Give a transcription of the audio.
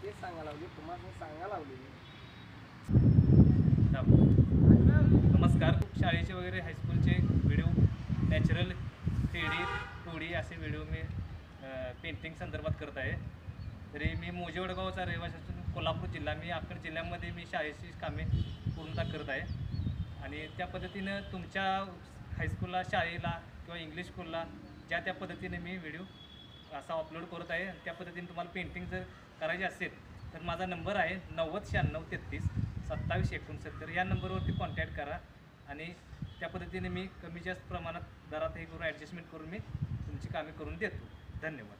ते सांगा लावली तुम्हाला सांगा लावली. नमस्कार. शाळेचे वगैरे हायस्कूलचे व्हिडिओ नॅचरल 3D 2D असे व्हिडिओ मी पेंटिंग संदर्भात करत आहे. तरी मी मोजे वडगावचा रहिवासी असून कोल्हापूर जिल्हा, मी अक्कड जिल्ह्यामध्ये मी शाळेची कामे पूर्णतः करत आहे. आणि त्या पद्धतीनं तुमच्या हायस्कूलला, शाळेला किंवा इंग्लिश स्कूलला ज्या त्या पद्धतीने मी व्हिडिओ असा अपलोड करत आहे. त्या पद्धतीने तुम्हाला पेंटिंग जर करायची असेल तर माझा नंबर आहे 9096332769. या नंबरवरती कॉन्टॅक्ट करा आणि त्या पद्धतीने मी कमी जास्त प्रमाणात दरात हे करून ॲडजस्टमेंट करून मी तुमची कामे करून देतो. धन्यवाद.